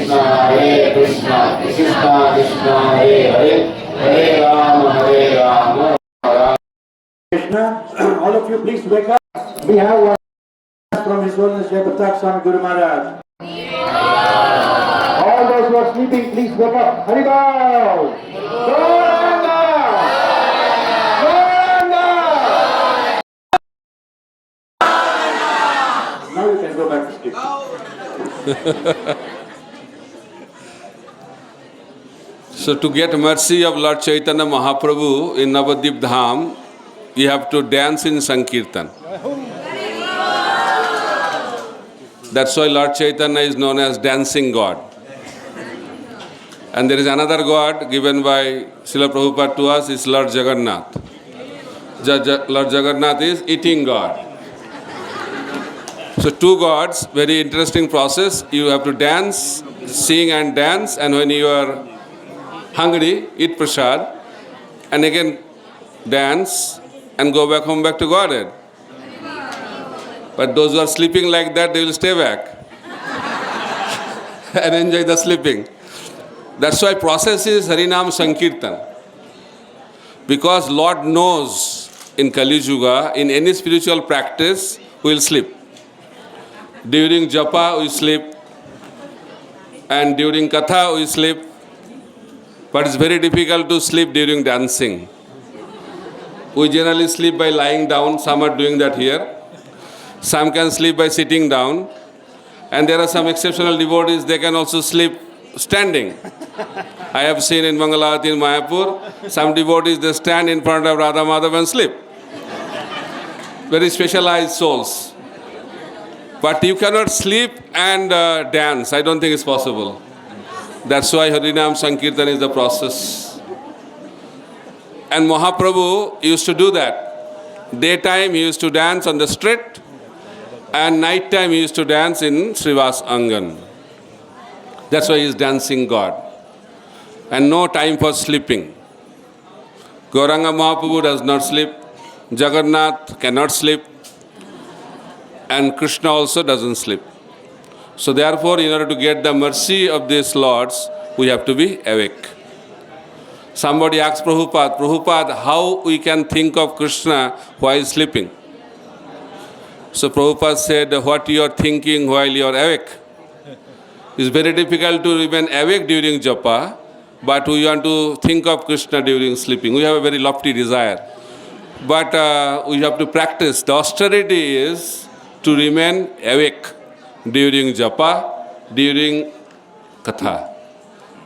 Krishna Krishna Hare Hare Hare Rama Krishna. All of you please wake up. We have one from His Holiness Jai Swami Guru Maharaj. All those who are sleeping, please wake up. Haribol! Goranga! Goranga! Now you can go back to sleep. So to get mercy of Lord Chaitanya Mahaprabhu in Nabadwip Dham, you have to dance in Sankirtan. That's why Lord Chaitanya is known as Dancing God. And there is another God given by Srila Prabhupada to us, is Lord Jagannath. Lord Jagannath is eating God. So two gods, very interesting process. You have to dance, sing and dance, and when you are hungry, eat prasad, and again dance and go back home, back to Godhead. But those who are sleeping like that, they will stay back and enjoy the sleeping. That's why process is Harinam Sankirtan. Because Lord knows in Kali Yuga, in any spiritual practice, we will sleep. During japa, we sleep. And during katha, we sleep. But it's very difficult to sleep during dancing. We generally sleep by lying down. Some are doing that here. Some can sleep by sitting down. And there are some exceptional devotees, they can also sleep standing. I have seen in Mangalarati in Mayapur, some devotees, they stand in front of Radha Madhav and sleep. Very specialized souls. But you cannot sleep and dance. I don't think it's possible. That's why Harinam Sankirtan is the process. And Mahaprabhu used to do that. Daytime he used to dance on the street, and night time he used to dance in Srivas Angan. That's why he is dancing God. And no time for sleeping. Gauranga Mahaprabhu does not sleep. Jagannath cannot sleep. And Krishna also doesn't sleep. So therefore, in order to get the mercy of these lords, we have to be awake. Somebody asked Prabhupada, how we can think of Krishna while sleeping? So Prabhupada said, what you are thinking while you are awake. It's very difficult to remain awake during japa, but we want to think of Krishna during sleeping. We have a very lofty desire. But we have to practice. The austerity is to remain awake during japa, during katha.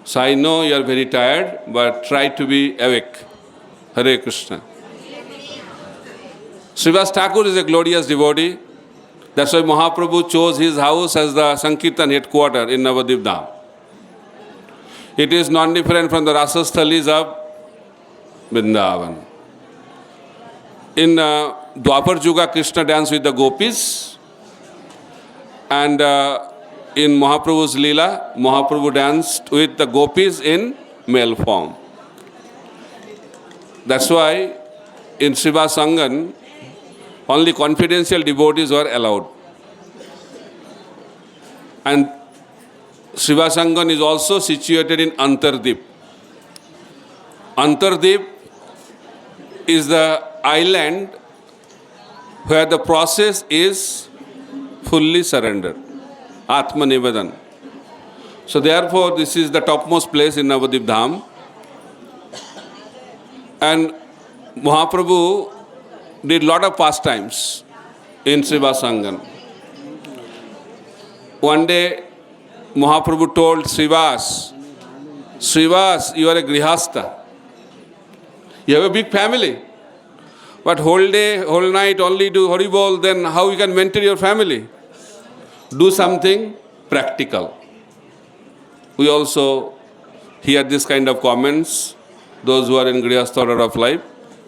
So I know you are very tired, but try to be awake. Hare Krishna. Srivas Thakur is a glorious devotee. That's why Mahaprabhu chose his house as the Sankirtan headquarter in Nabadwip Dham. It is non-different from the Rasasthalis of Vrindavan. In Dwapar Yuga, Krishna danced with the gopis. And in Mahaprabhu's Leela, Mahaprabhu danced with the gopis in male form. That's why in Srivas Angan, only confidential devotees were allowed. And Srivas Angan is also situated in Antardip. Antardip is the island where the process is fully surrendered. Atma Nivedan. So therefore, this is the topmost place in Nabadwip Dham. And Mahaprabhu did lot of pastimes in Srivas Angan. One day, Mahaprabhu told Srivas, you are a grihastha. You have a big family. But whole day, whole night only do Haribol, then how you can maintain your family? Do something practical. We also hear this kind of comments, those who are in grihastha order of life.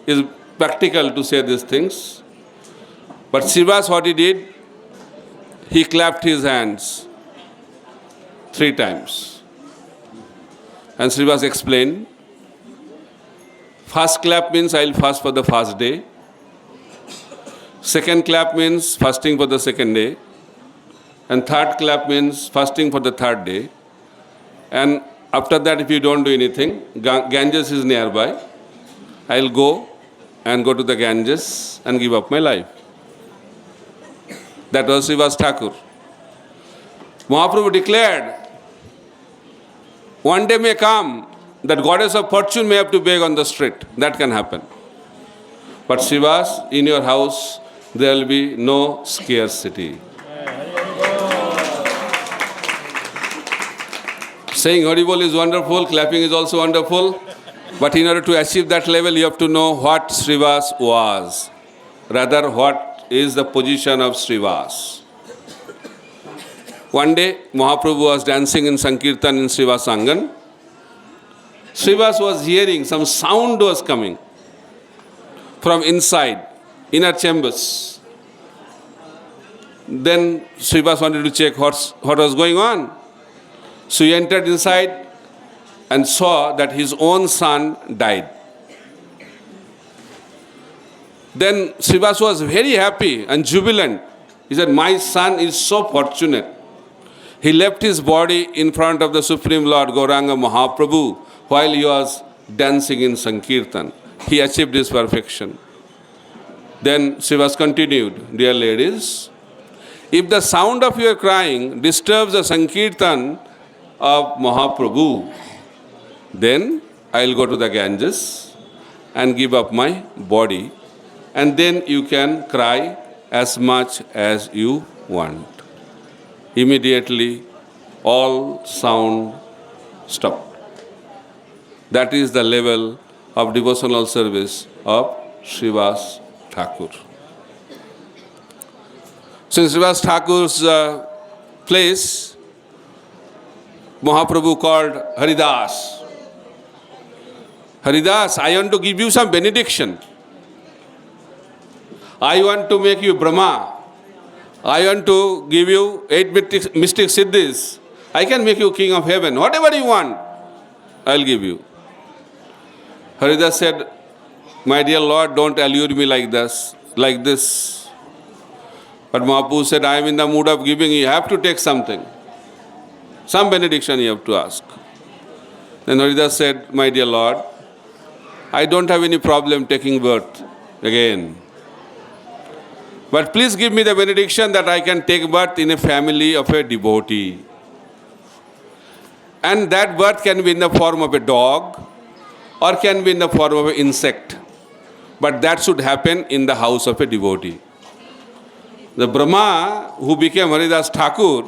It's practical to say these things. But Srivas, what he did, he clapped his hands 3 times. And Srivas explained, first clap means I will fast for the first day. Second clap means fasting for the second day. And third clap means fasting for the third day. And after that, if you don't do anything, Ganges is nearby. I'll go to the Ganges and give up my life. That was Srivas Thakur. Mahaprabhu declared, one day may come that goddess of fortune may have to beg on the street. That can happen. But Srivas, in your house, there will be no scarcity. Saying Haribol is wonderful, clapping is also wonderful. But in order to achieve that level, you have to know what Srivas was. Rather, what is the position of Srivas. One day, Mahaprabhu was dancing in Sankirtan in Srivas Angan. Srivas was hearing some sound was coming from inside, inner chambers. Then Srivas wanted to check what was going on. So he entered inside and saw that his own son died. Then Srivas was very happy and jubilant. He said, my son is so fortunate. He left his body in front of the Supreme Lord Gauranga Mahaprabhu while he was dancing in Sankirtan. He achieved his perfection. Then Srivas continued, dear ladies, if the sound of your crying disturbs the Sankirtan of Mahaprabhu, then I'll go to the Ganges and give up my body, and then you can cry as much as you want. Immediately, all sound stopped. That is the level of devotional service of Srivas Thakur. Since Srivas Thakur's place, Mahaprabhu called Haridas. Haridas, I want to give you some benediction. I want to make you Brahma. I want to give you 8 mystic siddhis. I can make you king of heaven. Whatever you want, I'll give you. Haridas said, my dear Lord, don't allure me like this. But Mahaprabhu said, I am in the mood of giving. You have to take something. Some benediction you have to ask. Then Haridas said, my dear Lord, I don't have any problem taking birth again. But please give me the benediction that I can take birth in a family of a devotee. And that birth can be in the form of a dog or can be in the form of an insect. But that should happen in the house of a devotee. The Brahma who became Haridas Thakur,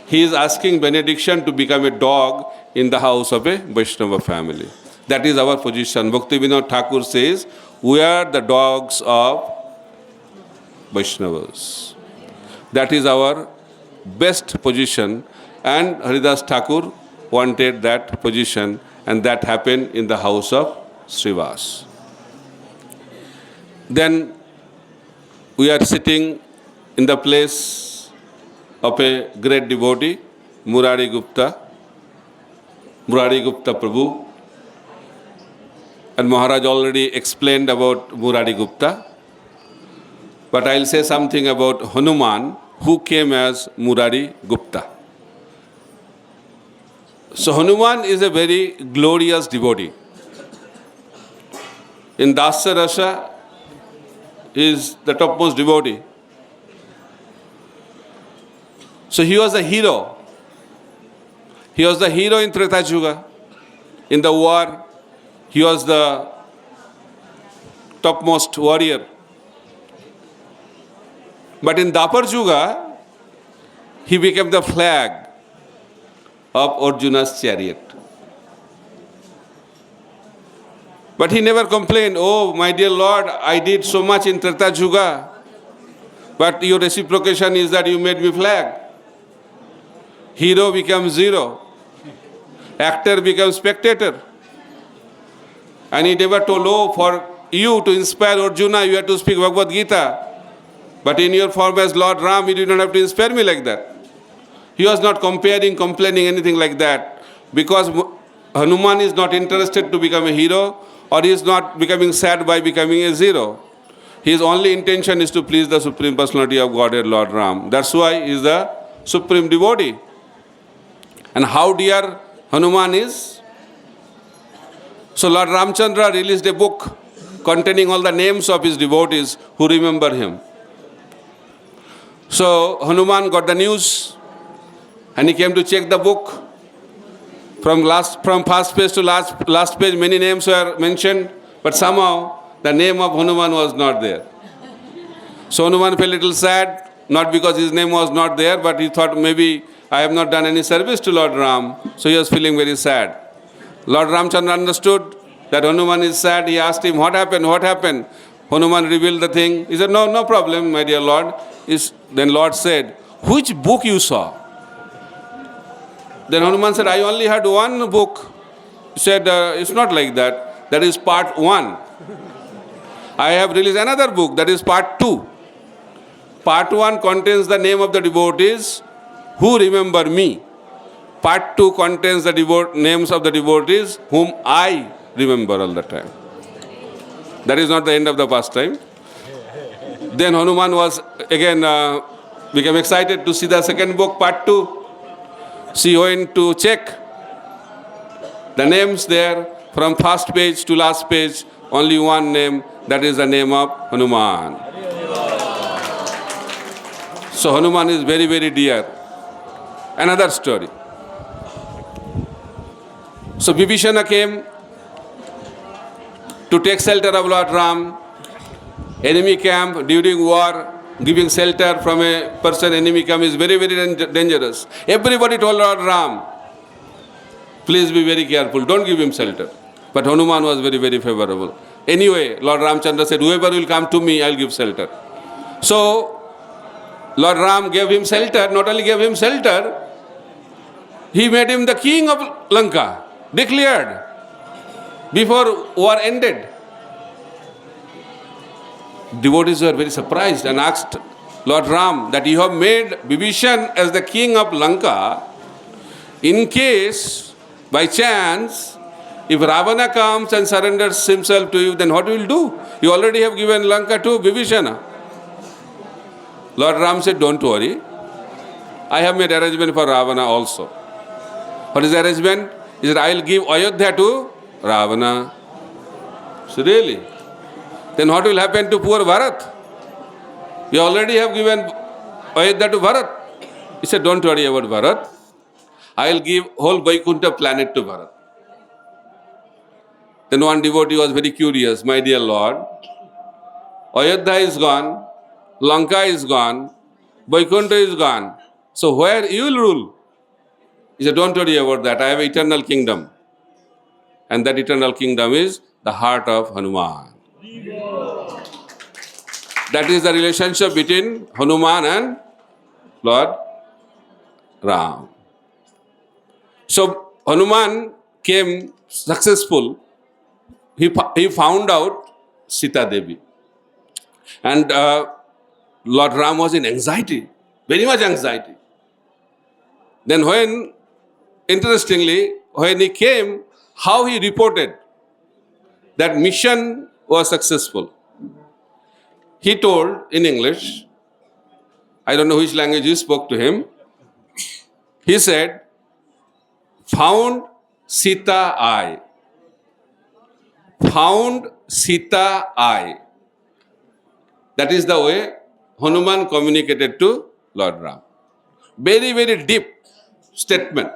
he is asking benediction to become a dog in the house of a Vaishnava family. That is our position. Bhakti Vinod Thakur says, we are the dogs of Vaishnavas. That is our best position, and Haridas Thakur wanted that position, and that happened in the house of Srivas. Then we are sitting in the place of a great devotee, Murari Gupta Prabhu. And Maharaj already explained about Murari Gupta. But I'll say something about Hanuman, who came as Murari Gupta. So Hanuman is a very glorious devotee. In Dasya Rasa, he is the topmost devotee. So he was a hero. He was the hero in Treta Yuga. In the war, he was the topmost warrior. But in Dapar Yuga, he became the flag of Arjuna's chariot. But he never complained, oh, my dear Lord, I did so much in Treta Yuga, but your reciprocation is that you made me flag. Hero becomes zero. Actor becomes spectator. And he never told, oh, for you to inspire Arjuna, you have to speak Bhagavad Gita. But in your form as Lord Ram, you did not have to inspire me like that. He was not comparing, complaining, anything like that. Because Hanuman is not interested to become a hero, or he is not becoming sad by becoming a zero. His only intention is to please the Supreme Personality of Godhead, Lord Ram. That's why he is the supreme devotee. and how dear Hanuman is. So Lord Ramchandra released a book containing all the names of his devotees who remember him. So Hanuman got the news and he came to check the book. From first page to last page, many names were mentioned, but somehow the name of Hanuman was not there. So Hanuman felt a little sad, not because his name was not there, but he thought maybe I have not done any service to Lord Ram, so he was feeling very sad. Lord Ramchandra understood that Hanuman is sad. He asked him, what happened? What happened? Hanuman revealed the thing. He said, no problem, my dear Lord. Then Lord said, which book you saw? Then Hanuman said, I only had one book. He said, it's not like that. That is part 1. I have released another book, that is part 2. Part 1 contains the name of the devotees who remember me. Part 2 contains the names of the devotees whom I remember all the time. That is not the end of the pastime. Then Hanuman was again became excited to see the second book, part 2. She went to check the names there. From first page to last page, only one name, that is the name of Hanuman. So Hanuman is very, very dear. Another story. So Vibhishana came to take shelter of Lord Ram. Enemy camp during war, giving shelter from a person, enemy camp is very, very dangerous. Everybody told Lord Ram, please be very careful, don't give him shelter. But Hanuman was very, very favorable. Anyway, Lord Ramchandra said, whoever will come to me, I'll give shelter. So Lord Ram gave him shelter. Not only gave him shelter, he made him the king of Lanka, declared before war ended. Devotees were very surprised and asked Lord Ram that you have made Vibhishan as the king of Lanka. In case, by chance, if Ravana comes and surrenders himself to you, then what will you do? You already have given Lanka to Vibhishana. Lord Ram said, don't worry. I have made arrangement for Ravana also. What is the arrangement? He said, I will give Ayodhya to Ravana. So really? Then what will happen to poor Bharat? You already have given Ayodhya to Bharat. He said, don't worry about Bharat. I will give whole Vaikuntha planet to Bharat. Then one devotee was very curious, my dear Lord, Ayodhya is gone, Lanka is gone, Vaikuntha is gone. So where you will rule? He said, don't worry about that. I have an eternal kingdom. And that eternal kingdom is the heart of Hanuman. That is the relationship between Hanuman and Lord Ram. So Hanuman came successful. He found out Sita Devi. And Lord Ram was in anxiety, very much anxiety. Then interestingly, when he came, how he reported that mission was successful. He told in English, I don't know which language you spoke to him, he said, found Sita I. Found Sita I. That is the way Hanuman communicated to Lord Ram. Very, very deep statement.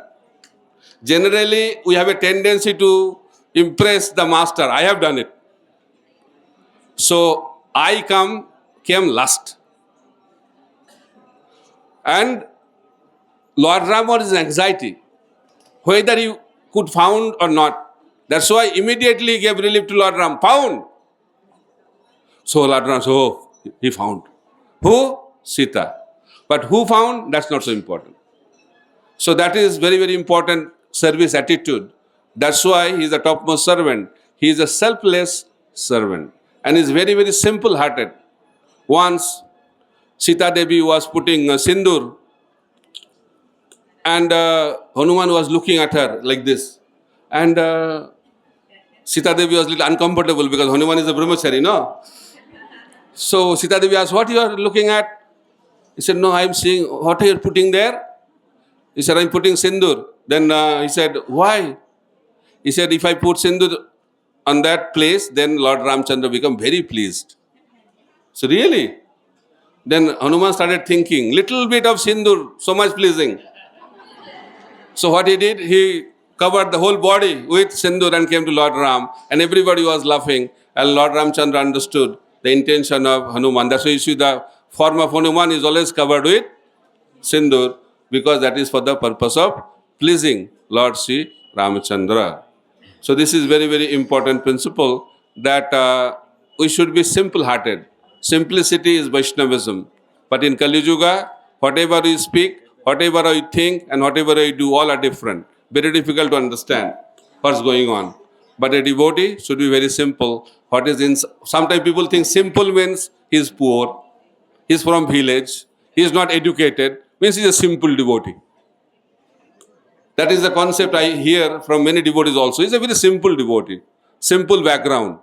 Generally, we have a tendency to impress the master. I have done it. So, I came last. And Lord Ram was in anxiety, whether he could found or not. That's why immediately he gave relief to Lord Ram. Found. So Lord Ram said, oh, he found. Who? Sita. But who found? That's not so important. So that is very, very important service attitude. That's why he is the topmost servant. He is a selfless servant. And is very, very simple-hearted. Once, Sita Devi was putting sindur, and Hanuman was looking at her like this. And Sita Devi was a little uncomfortable because Hanuman is a brahmachari, no? So Sita Devi asked, what you are looking at? He said, no, I am seeing, what are you putting there? He said, I am putting sindur. Then he said, why? He said, if I put sindur on that place, then Lord Ramchandra become very pleased. So really? Then Hanuman started thinking, little bit of sindur, so much pleasing. So what he did, he covered the whole body with sindur and came to Lord Ram, and everybody was laughing, and Lord Ramchandra understood the intention of Hanuman. That's why you see the form of Hanuman is always covered with sindur, because that is for the purpose of pleasing Lord Sri Ramachandra. So this is very, very important principle that we should be simple-hearted. Simplicity is Vaishnavism. But in Kali Yuga, whatever we speak, whatever we think, and whatever we do, all are different. Very difficult to understand what's going on. But a devotee should be very simple. Sometimes people think simple means he's poor, he's from village, he's not educated, means he's a simple devotee. That is the concept I hear from many devotees also. He's a very simple devotee, simple background.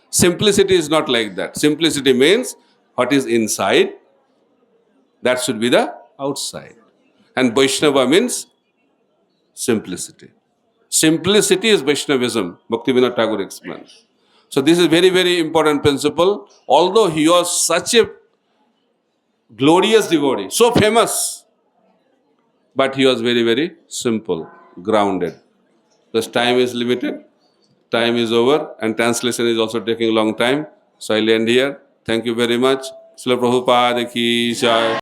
Simplicity is not like that. Simplicity means what is inside, that should be the outside. And Vaishnava means simplicity. Simplicity is Vaishnavism, Bhaktivinoda Thakur explains. So this is very, very important principle. Although he was such a glorious devotee, so famous, but he was very, very simple, grounded. Because time is limited, time is over, and translation is also taking a long time. So I'll end here. Thank you very much. Srila Prabhupada ki jai.